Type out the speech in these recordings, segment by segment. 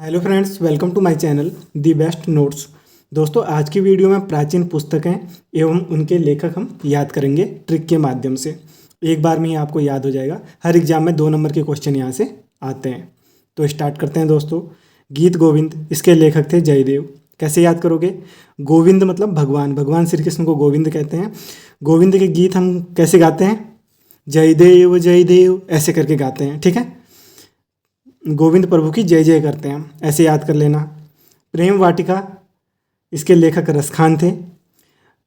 Hello friends, welcome to my channel the best notes. दोस्तों, आज की वीडियो में प्राचीन पुस्तकें एवं उनके लेखक हम याद करेंगे ट्रिक के माध्यम से। एक बार में ही आपको याद हो जाएगा। हर एग्जाम में 2 नंबर के क्वेश्चन यहाँ से आते हैं। तो स्टार्ट करते हैं दोस्तों। गीत गोविंद, इसके लेखक थे जयदेव। कैसे याद करोगे? गोविंद मतलब भगवान, भगवान श्री कृष्ण को गोविंद कहते हैं। गोविंद के गीत हम कैसे गाते हैं? जयदेव जयदेव ऐसे करके गाते हैं, ठीक है। गोविंद प्रभु की जय जय करते हैं, ऐसे याद कर लेना। प्रेम वाटिका, इसके लेखक रसखान थे।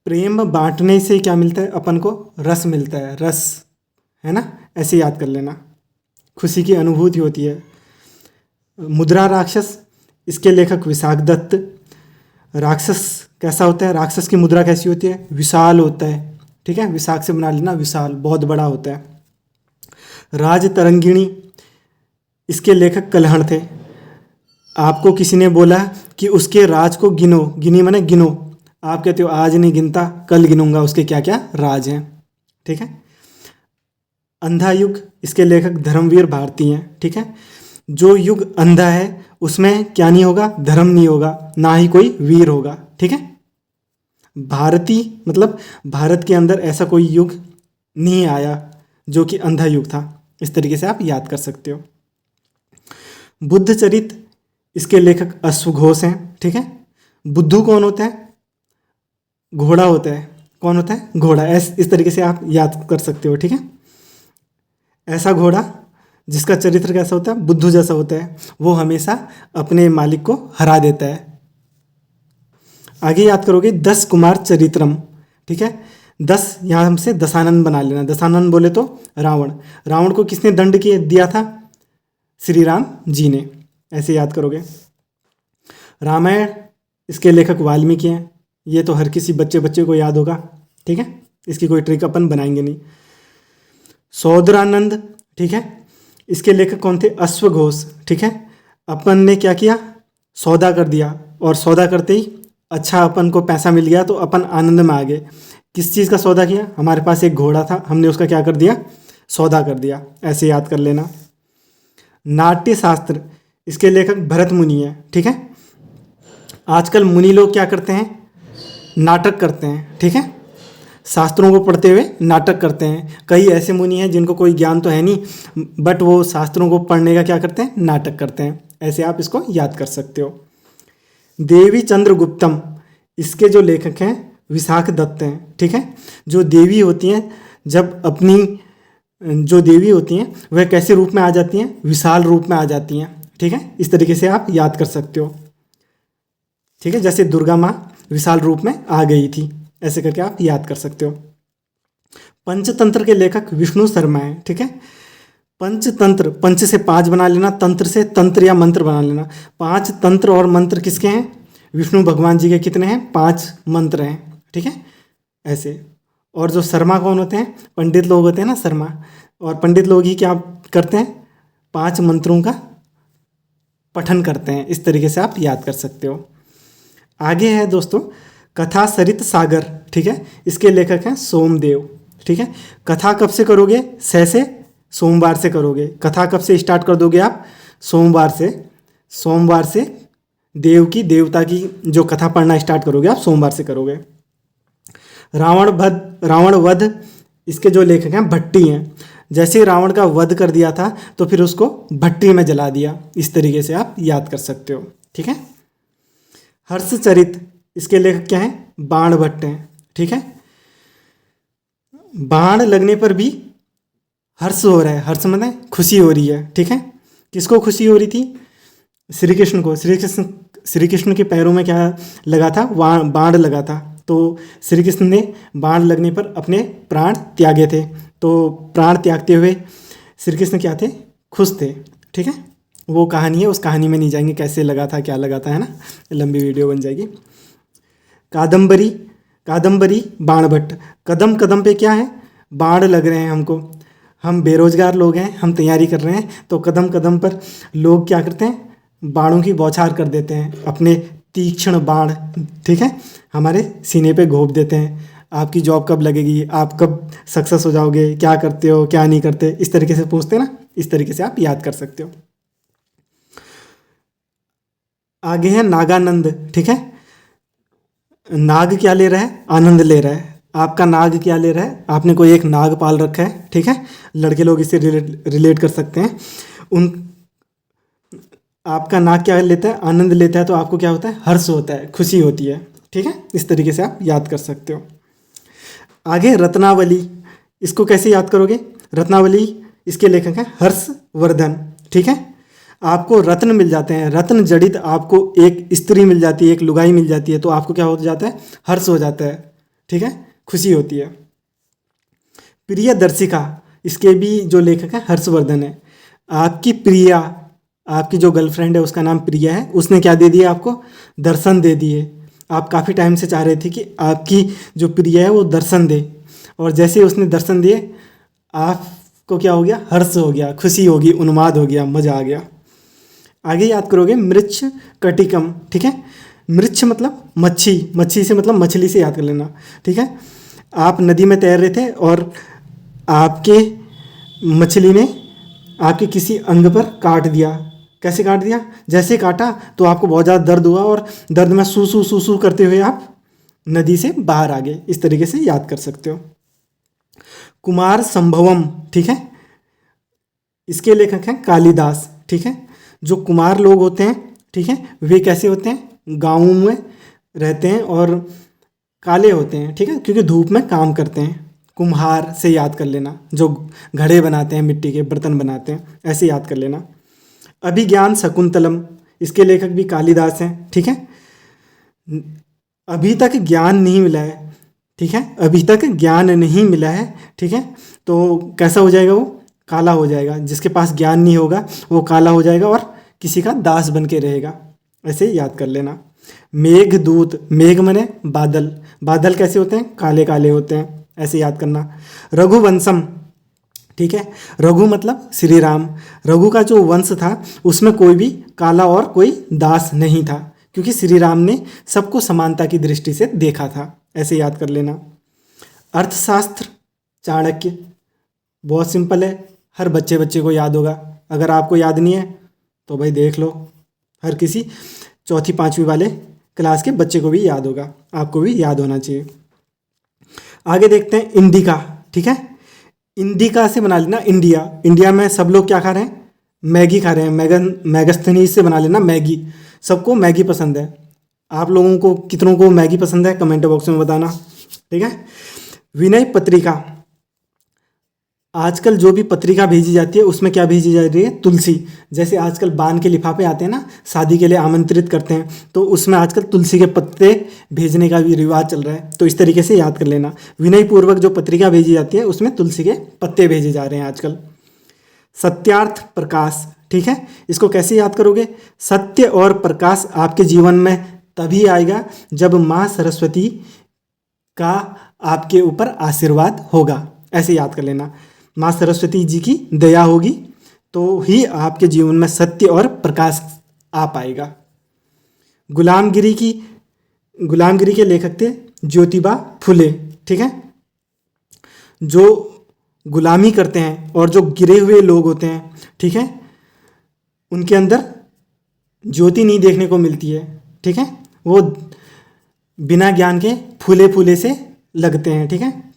प्रेम बांटने से क्या मिलता है? अपन को रस मिलता है, रस, है ना, ऐसे याद कर लेना। खुशी की अनुभूति होती है। मुद्रा राक्षस, इसके लेखक विशाख दत्त। राक्षस कैसा होता है? राक्षस की मुद्रा कैसी होती है? विशाल होता है, ठीक है। विशाख से बना लेना, विशाल, बहुत बड़ा होता है। राज तरंगिणी, इसके लेखक कल्हण थे। आपको किसी ने बोला कि उसके राज को गिनो, गिनी माने गिनो, आप कहते हो आज नहीं गिनता, कल गिनूंगा उसके क्या क्या राज हैं, ठीक है। अंधा युग, इसके लेखक धर्मवीर भारती हैं, ठीक है। जो युग अंधा है उसमें क्या नहीं होगा? धर्म नहीं होगा, ना ही कोई वीर होगा, ठीक है। भारती मतलब भारत के अंदर ऐसा कोई युग नहीं आया जो कि अंधा युग था। इस तरीके से आप याद कर सकते हो। बुद्ध चरित, इसके लेखक अश्वघोष हैं, ठीक है। बुद्धू कौन होता है? घोड़ा होता है। कौन होता है? घोड़ा। इस तरीके से आप याद कर सकते हो, ठीक है। ऐसा घोड़ा जिसका चरित्र कैसा होता है? बुद्धू जैसा होता है। वो हमेशा अपने मालिक को हरा देता है। आगे याद करोगे 10 कुमार चरित्रम, ठीक है। 10 यहाँ हमसे दशानन बना लेना। दशानन बोले तो रावण। रावण को किसने दंड दिया था? श्री राम जी ने, ऐसे याद करोगे। रामायण, इसके लेखक वाल्मीकि हैं। ये तो हर किसी बच्चे को याद होगा, ठीक है। इसकी कोई ट्रिक अपन बनाएंगे नहीं। सौदरानंद, ठीक है, इसके लेखक कौन थे? अश्वघोष, ठीक है। अपन ने क्या किया? सौदा कर दिया, और सौदा करते ही अच्छा अपन को पैसा मिल गया तो अपन आनंद में आ गए। किस चीज़ का सौदा किया? हमारे पास एक घोड़ा था, हमने उसका क्या कर दिया? सौदा कर दिया, ऐसे याद कर लेना। नाट्य शास्त्र, इसके लेखक भरत मुनि हैं, ठीक है। आजकल मुनि लोग क्या करते हैं? नाटक करते हैं, ठीक है। शास्त्रों को पढ़ते हुए नाटक करते हैं। कई ऐसे मुनि हैं जिनको कोई ज्ञान तो है नहीं, बट वो शास्त्रों को पढ़ने का क्या करते हैं? नाटक करते हैं। ऐसे आप इसको याद कर सकते हो। देवी चंद्रगुप्तम, इसके जो लेखक हैं विशाख दत्त हैं, ठीक है। जो देवी होती हैं, जब अपनी जो देवी होती हैं वह कैसे रूप में आ जाती हैं? विशाल रूप में आ जाती हैं, ठीक है। इस तरीके से आप याद कर सकते हो, ठीक है। जैसे दुर्गा माँ विशाल रूप में आ गई थी, ऐसे करके आप याद कर सकते हो। पंचतंत्र के लेखक विष्णु शर्मा हैं, ठीक है। पंचतंत्र, पंच से 5 बना लेना, तंत्र से तंत्र या मंत्र बना लेना। 5 तंत्र और मंत्र किसके हैं? विष्णु भगवान जी के कितने हैं? 5 मंत्र हैं, ठीक है, ऐसे। और जो शर्मा कौन होते हैं? पंडित लोग होते हैं ना, शर्मा। और पंडित लोग ही क्या करते हैं? 5 मंत्रों का पठन करते हैं। इस तरीके से आप याद कर सकते हो। आगे है दोस्तों कथा सरित सागर, ठीक है। इसके लेखक हैं सोमदेव, ठीक है। कथा कब से करोगे? से सोमवार से करोगे। कथा कब से स्टार्ट कर दोगे आप? सोमवार से। सोमवार से देवता की जो कथा पढ़ना स्टार्ट करोगे आप, सोमवार से करोगे। रावण वध, इसके जो लेखक हैं भट्टी हैं। जैसे ही रावण का वध कर दिया था तो फिर उसको भट्टी में जला दिया। इस तरीके से आप याद कर सकते हो, ठीक है। हर्षचरित, इसके लेखक क्या हैं? बाण भट्ट हैं, ठीक है। बाण लगने पर भी हर्ष हो रहा है। हर्ष मतलब खुशी हो रही है, ठीक है। किसको खुशी हो रही थी? श्री कृष्ण को। श्री कृष्ण के पैरों में क्या लगा था? बाण लगा था। तो श्री कृष्ण ने बाण लगने पर अपने प्राण त्यागे थे। तो प्राण त्यागते हुए श्री कृष्ण क्या थे? खुश थे, ठीक है। वो कहानी है, उस कहानी में नहीं जाएंगे कैसे लगा था, क्या लगा था, है ना, लंबी वीडियो बन जाएगी। कादम्बरी बाण भट्ट। कदम कदम पे क्या है? बाण लग रहे हैं हमको। हम बेरोजगार लोग हैं, हम तैयारी कर रहे हैं, तो कदम कदम पर लोग क्या करते हैं? बाणों की बौछार कर देते हैं, अपने तीक्ष्ण बाण, ठीक है, हमारे सीने पे घोंप देते हैं। आपकी जॉब कब लगेगी? आप कब सक्सेस हो जाओगे? क्या करते हो, क्या नहीं करते? इस तरीके से पूछते हैं ना, इस तरीके से आप याद कर सकते हो। आगे है नागानंद। ठीक है, नाग क्या ले रहा है? आनंद ले रहा है। आपका नाग क्या ले रहा है? आपने कोई एक नाग पाल रखा है। ठीक है, लड़के लोग इसे रिलेट कर सकते हैं। उन आपका नाग क्या लेता है? आनंद लेता है। तो आपको क्या होता है? हर्ष होता है, खुशी होती है। ठीक है, इस तरीके से आप याद कर सकते हो। आगे रत्नावली, इसको कैसे याद करोगे? रत्नावली, इसके लेखक हैं हर्षवर्धन। ठीक है, आपको रत्न मिल जाते हैं, रत्न जड़ित आपको एक स्त्री मिल जाती है, एक लुगाई मिल जाती है, तो आपको क्या हो जाता है? हर्ष हो जाता है। ठीक है, खुशी होती है। प्रिय दर्शिका, इसके भी जो लेखक है हर्षवर्धन है। आपकी प्रिया, आपकी जो गर्लफ्रेंड है उसका नाम प्रिया है, उसने क्या दे दिया आपको? दर्शन दे दिए। आप काफ़ी टाइम से चाह रहे थे कि आपकी जो प्रिया है वो दर्शन दे, और जैसे ही उसने दर्शन दिए आपको क्या हो गया? हर्ष हो गया, खुशी होगी, उन्माद हो गया, मज़ा आ गया। आगे याद करोगे मृच्छ कटिकम। ठीक है, मृच्छ मतलब मच्छी, मच्छी से मतलब मछली से याद कर लेना। ठीक है, आप नदी में तैर रहे थे और आपके मछली ने आपके किसी अंग पर काट दिया। कैसे काट दिया? जैसे काटा तो आपको बहुत ज़्यादा दर्द हुआ और दर्द में सू सू करते हुए आप नदी से बाहर आ गए। इस तरीके से याद कर सकते हो। कुमार संभवम। ठीक है, इसके लेखक हैं कालिदास। ठीक है, जो कुमार लोग होते हैं, ठीक है, वे कैसे होते हैं? गाँव में रहते हैं और काले होते हैं। ठीक है, क्योंकि धूप में काम करते हैं। कुम्हार से याद कर लेना, जो घड़े बनाते हैं, मिट्टी के बर्तन बनाते हैं, ऐसे याद कर लेना। अभिज्ञान शकुंतलम, इसके लेखक भी कालिदास हैं। ठीक है, अभी तक ज्ञान नहीं मिला है। ठीक है, अभी तक ज्ञान नहीं मिला है। ठीक है, तो कैसा हो जाएगा? वो काला हो जाएगा। जिसके पास ज्ञान नहीं होगा वो काला हो जाएगा और किसी का दास बन के रहेगा। ऐसे याद कर लेना। मेघदूत, मेघ मने बादल, बादल कैसे होते हैं? काले काले होते हैं, ऐसे याद करना। रघुवंशम। ठीक है, रघु मतलब श्री राम। रघु का जो वंश था उसमें कोई भी काला और कोई दास नहीं था, क्योंकि श्री राम ने सबको समानता की दृष्टि से देखा था। ऐसे याद कर लेना। अर्थशास्त्र चाणक्य, बहुत सिंपल है, हर बच्चे को याद होगा। अगर आपको याद नहीं है तो भाई देख लो, हर किसी चौथी पाँचवीं वाले क्लास के बच्चे को भी याद होगा, आपको भी याद होना चाहिए। आगे देखते हैं इंडिका। ठीक है, इंडिका से बना लेना इंडिया। इंडिया में सब लोग क्या खा रहे हैं? मैगी खा रहे हैं। मैगस्थनीज से बना लेना मैगी। सबको मैगी पसंद है। आप लोगों को कितनों को मैगी पसंद है कमेंट बॉक्स में बताना। ठीक है, विनय पत्रिका, आजकल जो भी पत्रिका भेजी जाती है उसमें क्या भेजी जा रही है? तुलसी। जैसे आजकल बान के लिफाफे आते हैं ना, शादी के लिए आमंत्रित करते हैं, तो उसमें आजकल तुलसी के पत्ते भेजने का भी रिवाज चल रहा है। तो इस तरीके से याद कर लेना। विनय पूर्वक जो पत्रिका भेजी जाती है उसमें तुलसी के पत्ते भेजे जा रहे हैं आजकल। सत्यार्थ प्रकाश। ठीक है, इसको कैसे याद करोगे? सत्य और प्रकाश आपके जीवन में तभी आएगा जब माँ सरस्वती का आपके ऊपर आशीर्वाद होगा। ऐसे याद कर लेना। माँ सरस्वती जी की दया होगी तो ही आपके जीवन में सत्य और प्रकाश आ पाएगा। गुलामगिरी के लेखक थे ज्योतिबा फुले। ठीक है, जो गुलामी करते हैं और जो गिरे हुए लोग होते हैं, ठीक है, उनके अंदर ज्योति नहीं देखने को मिलती है। ठीक है, वो बिना ज्ञान के फूले से लगते हैं। ठीक है,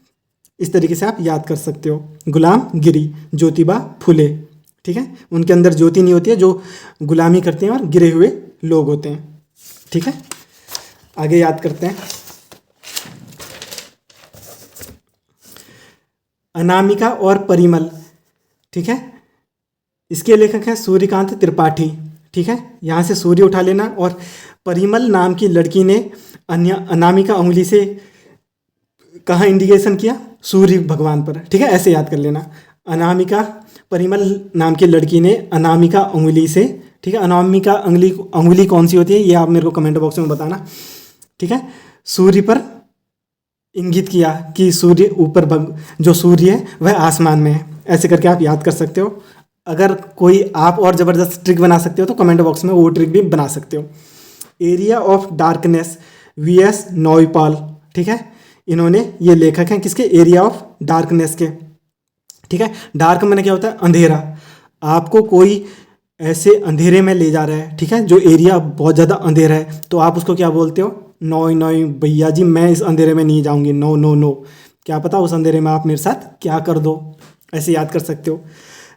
इस तरीके से आप याद कर सकते हो। गुलामगिरी, ज्योतिबा फुले। ठीक है, उनके अंदर ज्योति नहीं होती है, जो गुलामी करते हैं और गिरे हुए लोग होते हैं। ठीक है, आगे याद करते हैं। अनामिका और परिमल। ठीक है, इसके लेखक हैं सूर्यकांत त्रिपाठी। ठीक है, यहाँ से सूर्य उठा लेना और परिमल नाम की लड़की ने अनामिका उंगली से कहाँ इंडिकेशन किया? सूर्य भगवान पर। ठीक है, ऐसे याद कर लेना। अनामिका, परिमल नाम की लड़की ने अनामिका उंगली से, ठीक है, अनामिका उंगली कौन सी होती है ये आप मेरे को कमेंट बॉक्स में बताना। ठीक है, सूर्य पर इंगित किया कि सूर्य ऊपर, जो सूर्य है वह आसमान में है। ऐसे करके आप याद कर सकते हो। अगर कोई आप और ज़बरदस्त ट्रिक बना सकते हो तो कमेंट बॉक्स में वो ट्रिक भी बना सकते हो। Area of darkness, VS Naipaul. ठीक है, इन्होंने, ये लेखक हैं किसके? एरिया ऑफ डार्कनेस के। ठीक है, डार्क मैंने क्या होता है? अंधेरा। आपको कोई ऐसे अंधेरे में ले जा रहा है, ठीक है, जो एरिया बहुत ज़्यादा अंधेरा है, तो आप उसको क्या बोलते हो? नोई नोई भैया जी, मैं इस अंधेरे में नहीं जाऊंगी, नो नो नो। क्या पता उस अंधेरे में आप मेरे साथ क्या कर दो, ऐसे याद कर सकते हो।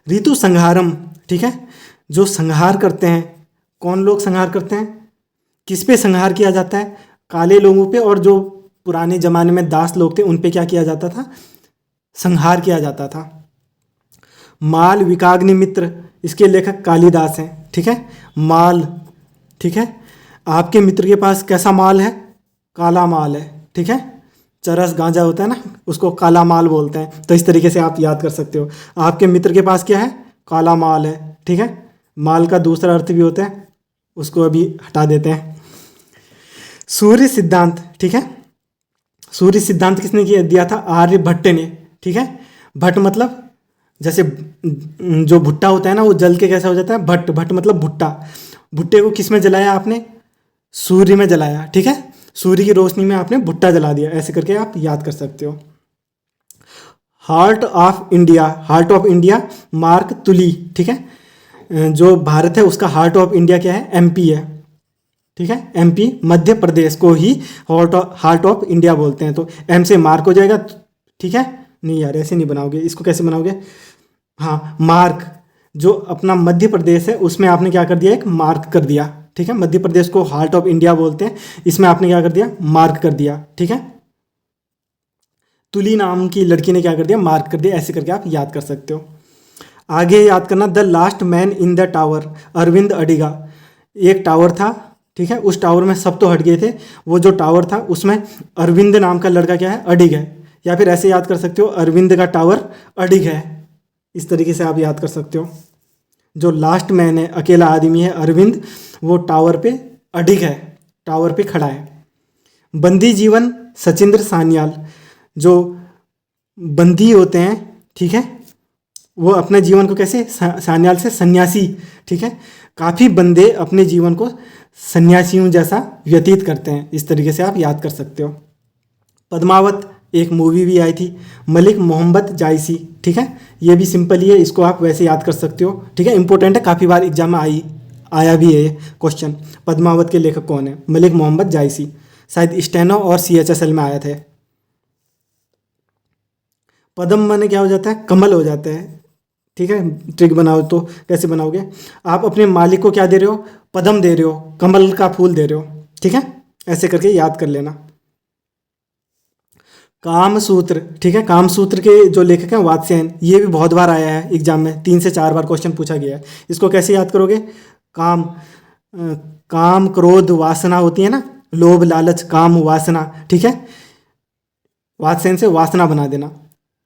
ऋतु संहारम, ठीक है, जो संहार करते हैं, कौन लोग संहार करते हैं, किस पे संहार किया जाता है? काले लोगों पे, और जो पुराने ज़माने में दास लोग थे उन पे क्या किया जाता था? संहार किया जाता था। माल विकाग्नि मित्र, इसके लेखक कालिदास हैं, ठीक है। माल, ठीक है, आपके मित्र के पास कैसा माल है? काला माल है, ठीक है। चरस गांजा होता है ना, उसको काला माल बोलते हैं, तो इस तरीके से आप याद कर सकते हो। आपके मित्र के पास क्या है? काला माल है, ठीक है। माल का दूसरा अर्थ भी होता है, उसको अभी हटा देते हैं। सूर्य सिद्धांत, ठीक है, सूर्य सिद्धांत किसने दिया था? आर्यभट्ट ने, ठीक है। भट्ट मतलब जैसे जो भुट्टा होता है ना, वो जल के कैसा हो जाता है? भट्ट, भट्ट मतलब भुट्टा। भुट्टे को किस में जलाया आपने? सूर्य में जलाया, ठीक है। सूर्य की रोशनी में आपने भुट्टा जला दिया, ऐसे करके आप याद कर सकते हो। Heart of India, heart of India mark तुली, ठीक है। जो भारत है उसका हार्ट ऑफ इंडिया क्या है? एमपी है, ठीक है। एमपी, मध्य प्रदेश को ही हार्ट ऑफ इंडिया बोलते हैं। तो एम से मार्क हो जाएगा, ठीक है। नहीं यार, ऐसे नहीं बनाओगे, इसको कैसे बनाओगे? हाँ, मार्क, जो अपना मध्य प्रदेश है उसमें आपने क्या कर दिया? एक मार्क कर दिया, ठीक है। मध्य प्रदेश को हार्ट ऑफ इंडिया बोलते हैं, इसमें आपने क्या कर दिया? मार्क कर दिया, ठीक है। तुली नाम की लड़की ने क्या कर दिया? मार्क कर दिया, ऐसे करके आप याद कर सकते हो। आगे याद करना, the last man in the tower, Arvind Adiga. एक टावर था, ठीक है, उस टावर में सब तो हट गए थे, वो जो टावर था उसमें अरविंद नाम का लड़का क्या है? अडिग है। या फिर ऐसे याद कर सकते हो, अरविंद का टावर अडिग है, इस तरीके से आप याद कर सकते हो। जो लास्ट मैन है, अकेला आदमी है अरविंद, वो टावर पे अडिग है, टावर पे खड़ा है। बंदी जीवन, सचिंद्र सान्याल। जो बंदी होते हैं, ठीक है, वो अपने जीवन को कैसे? सान्याल से सन्यासी, ठीक है। काफ़ी बंदे अपने जीवन को सन्यासियों जैसा व्यतीत करते हैं, इस तरीके से आप याद कर सकते हो। पद्मावत, एक मूवी भी आई थी, मलिक मोहम्मद जायसी, ठीक है। ये भी सिंपल ही है, इसको आप वैसे याद कर सकते हो, ठीक है। इंपॉर्टेंट है, काफ़ी बार एग्जाम में आया भी है ये क्वेश्चन। पद्मावत के लेखक कौन है? मलिक मोहम्मद जायसी, शायद स्टेनो और CHSL में आया था। पद्म माने क्या हो जाता है? कमल हो जाता है, ठीक है। ट्रिक बनाओ तो कैसे बनाओगे? आप अपने मालिक को क्या दे रहे हो? पद्म दे रहे हो, कमल का फूल दे रहे हो, ठीक है। ऐसे करके याद कर लेना। कामसूत्र, ठीक है, कामसूत्र के जो लेखक हैं वात्स्यायन, ये भी बहुत बार आया है एग्जाम में, 3 से 4 बार क्वेश्चन पूछा गया है। इसको कैसे याद करोगे? काम, काम क्रोध वासना होती है ना, लोभ लालच काम वासना, ठीक है। वात्स्यायन से वासना बना देना।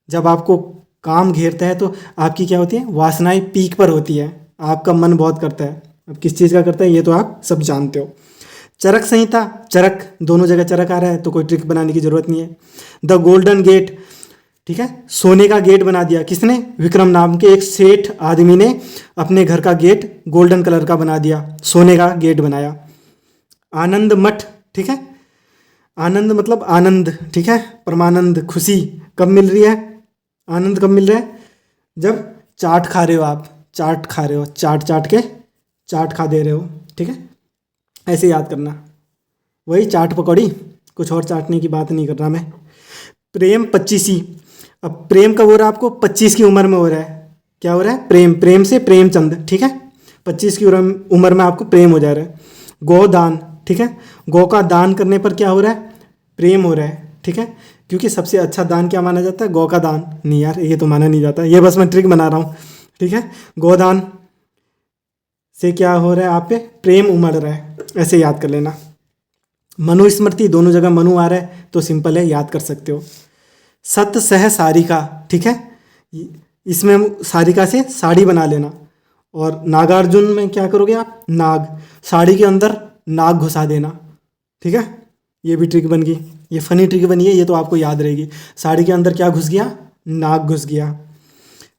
जब आपको काम घेरता है तो आपकी क्या होती है? वासनाएं पीक पर होती है, आपका मन बहुत करता है। अब किस चीज़ का करता है ये तो आप सब जानते हो। चरक संहिता, चरक, दोनों जगह चरक आ रहा है तो कोई ट्रिक बनाने की जरूरत नहीं है। द गोल्डन गेट, ठीक है, सोने का गेट बना दिया किसने? विक्रम नाम के एक सेठ आदमी ने अपने घर का गेट गोल्डन कलर का बना दिया, सोने का गेट बनाया। आनंद मठ, ठीक है, आनंद मतलब आनंद, ठीक है, परमानंद, खुशी कब मिल रही है? आनंद कब मिल रहा है? जब चाट खा रहे हो, आप चाट खा रहे हो, चाट चाट के चाट खा दे रहे हो, ठीक है। ऐसे याद करना, वही चाट पकौड़ी, कुछ और चाटने की बात नहीं कर रहा मैं। प्रेम 25। अब प्रेम कब हो रहा है आपको? 25 की उम्र में हो रहा है। क्या हो रहा है? प्रेम, प्रेम से प्रेमचंद, ठीक है। 25 की उम्र में आपको प्रेम हो जा रहा है। गोदान, ठीक है, गौ का दान करने पर क्या हो रहा है? प्रेम हो रहा है, ठीक है। क्योंकि सबसे अच्छा दान क्या माना जाता है? गौ का दान। नहीं यार, ये तो माना नहीं जाता, ये बस मैं ट्रिक बना रहा हूँ, ठीक है। गोदान से क्या हो रहा है? आप पे प्रेम उमड़ रहा है, ऐसे याद कर लेना। मनुस्मृति, दोनों जगह मनु आ रहा है तो सिंपल है, याद कर सकते हो। सत सह सारिका, ठीक है, इसमें सारिका से साड़ी बना लेना। और नागार्जुन में क्या करोगे आप? नाग, साड़ी के अंदर नाग घुसा देना, ठीक है। ये भी ट्रिक बन गई, ये फनी ट्रिक बनी है, ये तो आपको याद रहेगी। साड़ी के अंदर क्या घुस गया? नाग घुस गया।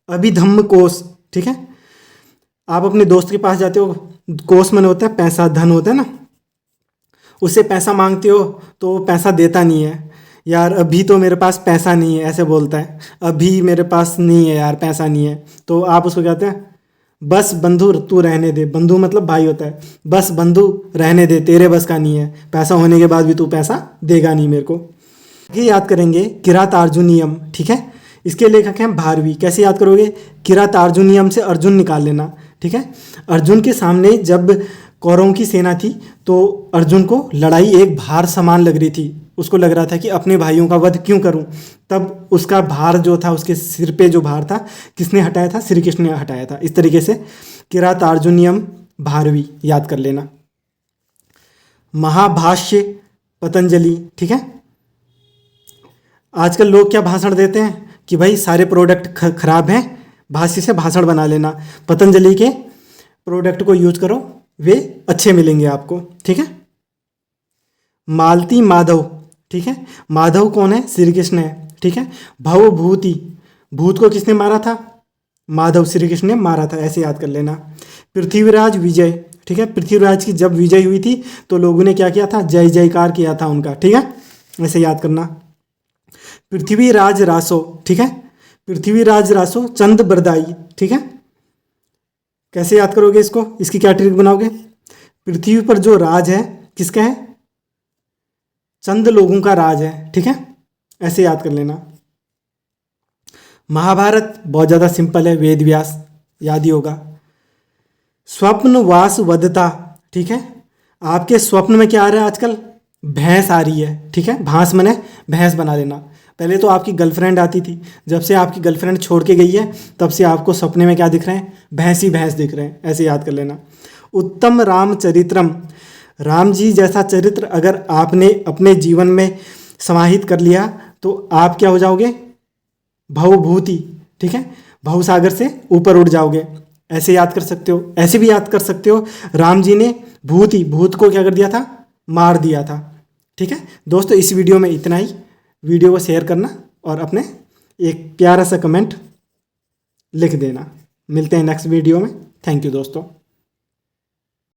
अभिधम्म कोश, ठीक है, आप अपने दोस्त के पास जाते हो, कोश मन होता है पैसा, धन होता है ना, उससे पैसा मांगते हो तो वो पैसा देता नहीं है। यार अभी तो मेरे पास पैसा नहीं है, ऐसे बोलता है, अभी मेरे पास नहीं है यार, पैसा नहीं है। तो आप उसको कहते हैं बस बंधु तू रहने दे, बंधु मतलब भाई होता है, बस बंधु रहने दे, तेरे बस का नहीं है, पैसा होने के बाद भी तू पैसा देगा नहीं मेरे को। ये याद करेंगे किरातार्जुनीयम, ठीक है। इसके लेखक हैं भारवी। कैसे याद करोगे? किरातार्जुनीयम से अर्जुन निकाल लेना, ठीक है। अर्जुन के सामने जब कौरवों की सेना थी तो अर्जुन को लड़ाई एक भार समान लग रही थी, उसको लग रहा था कि अपने भाइयों का वध क्यों करूं। तब उसका भार जो था, उसके सिर पे जो भार था, किसने हटाया था? श्री कृष्ण ने हटाया था। इस तरीके से किरातार्जुनीयम भारवी याद कर लेना। महाभाष्य पतंजलि, ठीक है। आजकल लोग क्या भाषण देते हैं कि भाई सारे प्रोडक्ट खराब हैं, भाष्य से भाषण बना लेना, पतंजलि के प्रोडक्ट को यूज करो, वे अच्छे मिलेंगे आपको, ठीक है। मालती माधव, ठीक है। माधव कौन है? श्री कृष्ण है, ठीक है। भवभूति, भूत को किसने मारा था? माधव, श्री कृष्ण ने मारा था, ऐसे याद कर लेना। पृथ्वीराज विजय, ठीक है। पृथ्वीराज की जब विजय हुई थी तो लोगों ने क्या किया था? जय जयकार किया था उनका, ठीक है, ऐसे याद करना। पृथ्वीराज रासो, ठीक है। पृथ्वीराज रासो चंद बरदाई, ठीक है। कैसे याद करोगे इसको? इसकी क्या ट्रिक बनाओगे? पृथ्वी पर जो राज है किसका है? चंद लोगों का राज है, ठीक है, ऐसे याद कर लेना। महाभारत बहुत ज़्यादा सिंपल है, वेद व्यास याद ही होगा। स्वप्न वास वदता, ठीक है। आपके स्वप्न में क्या आ रहा है आजकल? भैंस आ रही है, ठीक है। भांस मने भैंस बना लेना। पहले तो आपकी गर्लफ्रेंड आती थी, जब से आपकी गर्लफ्रेंड छोड़ के गई है तब से आपको सपने में क्या दिख रहे हैं? भैंस ही भैंस दिख रहे हैं, ऐसे याद कर लेना। उत्तम रामचरित्रम, राम जी जैसा चरित्र अगर आपने अपने जीवन में समाहित कर लिया तो आप क्या हो जाओगे? भवभूति, ठीक है, भवसागर से ऊपर उठ जाओगे, ऐसे याद कर सकते हो। ऐसे भी याद कर सकते हो, राम जी ने भूत को क्या कर दिया था? मार दिया था, ठीक है। दोस्तों इस वीडियो में इतना ही। वीडियो को शेयर करना और अपने एक प्यारा सा कमेंट लिख देना। मिलते हैं नेक्स्ट वीडियो में। थैंक यू दोस्तों।